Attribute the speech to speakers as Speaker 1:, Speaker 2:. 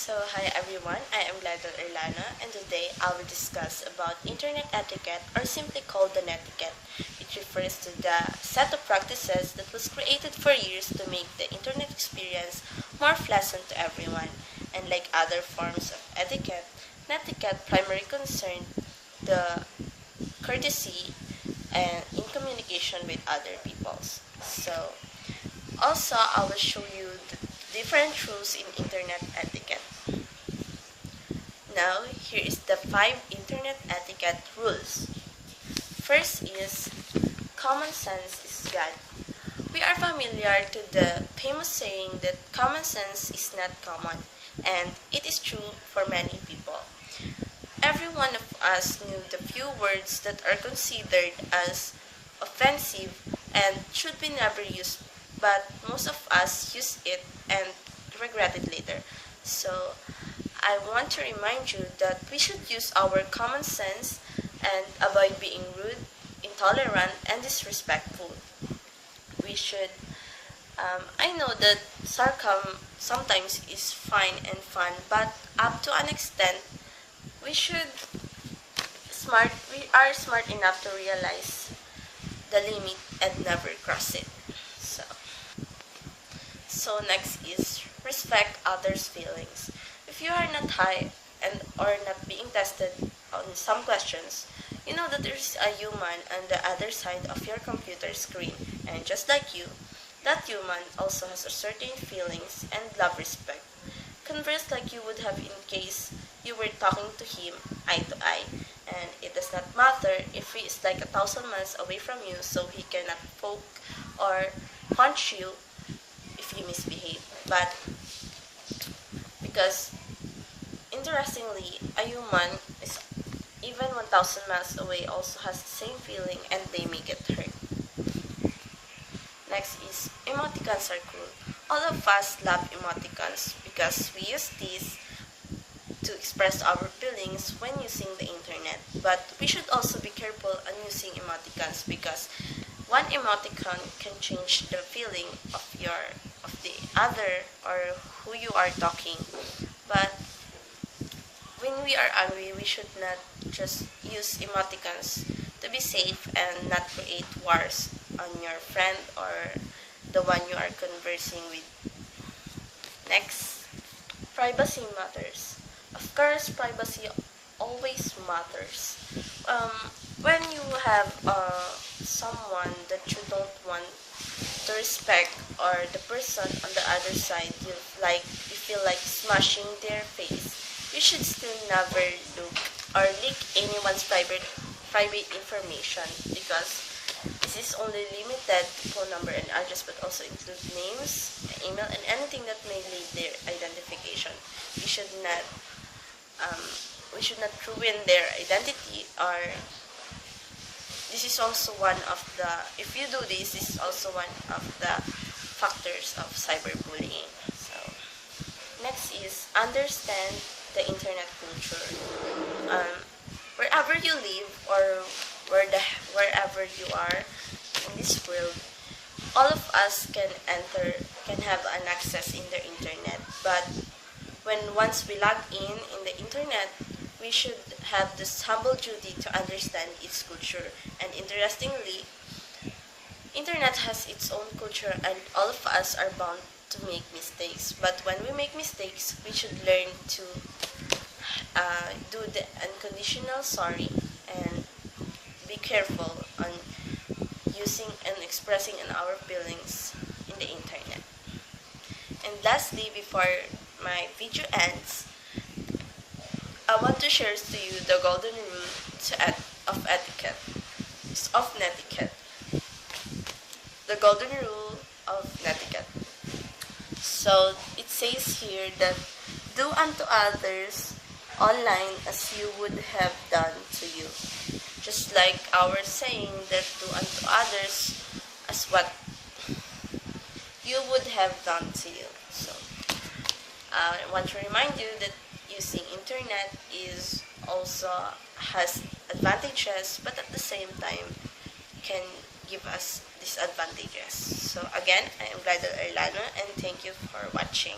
Speaker 1: Hi everyone, I am Gladys Erlana, and today I will discuss about internet etiquette, or simply called the netiquette. It refers to the set of practices that was created for years to make the internet experience more pleasant to everyone. And like other forms of etiquette, netiquette primarily concerned the courtesy and in communication with other peoples. Also, I will show you the different rules in internet etiquette. Now, here is the 5 internet etiquette rules. First is common sense is God. We are familiar to the famous saying that common sense is not common, and it is true for many people. Every one of us knew the few words that are considered as offensive and should be never used, but most of us use it and regret it later. So, I want to remind you that we should use our common sense and avoid being rude, intolerant, and disrespectful. We should, I know that sarcasm sometimes is fine and fun, but up to an extent, we are smart enough to realize the limit and never cross it. So, so next is respect others' feelings. If you are not high and or not being tested on some questions, you know that there's a human on the other side of your computer screen, and just like you, that human also has a certain feelings and love respect. Converse like you would have in case you were talking to him eye to eye, and it does not matter if he is like 1,000 miles away from you, so he cannot poke or punch you if you misbehave. But because interestingly, a human is even 1,000 miles away also has the same feeling and they may get hurt. Next is emoticons are cool. All of us love emoticons because we use these to express our feelings when using the internet. But we should also be careful on using emoticons because one emoticon can change the feeling of the other or who you are talking. But when we are angry, we should not just use emoticons to be safe and not create wars on your friend or the one you are conversing with. Next, privacy matters. Of course, privacy always matters. When you have someone that you don't want to respect, or the person on the other side you feel like smashing their face, you should still never look or leak anyone's private information, because this is only limited to phone number and address, but also include names, email, and anything that may lead their identification. We should not ruin their identity, or this is also one of the, if you do this is also one of the factors of cyberbullying. So, next is understand the internet culture. Wherever you live or wherever you are in this world, all of us can have an access in the internet. But once we log in the internet, we should have this humble duty to understand its culture. And interestingly, internet has its own culture, and all of us are bound to make mistakes. But when we make mistakes, we should learn to do the unconditional sorry and be careful on using and expressing our feelings in the internet. And lastly, before my video ends, I want to share to you the golden rule of etiquette, of netiquette. The golden rule of netiquette. So it says here that do unto others online as you would have done to you. Just like our saying that do unto others as what you would have done to you. So I want to remind you that using internet is also has advantages, but at the same time can give us disadvantages. So again, I am Gladys Erlano, and thank you for watching.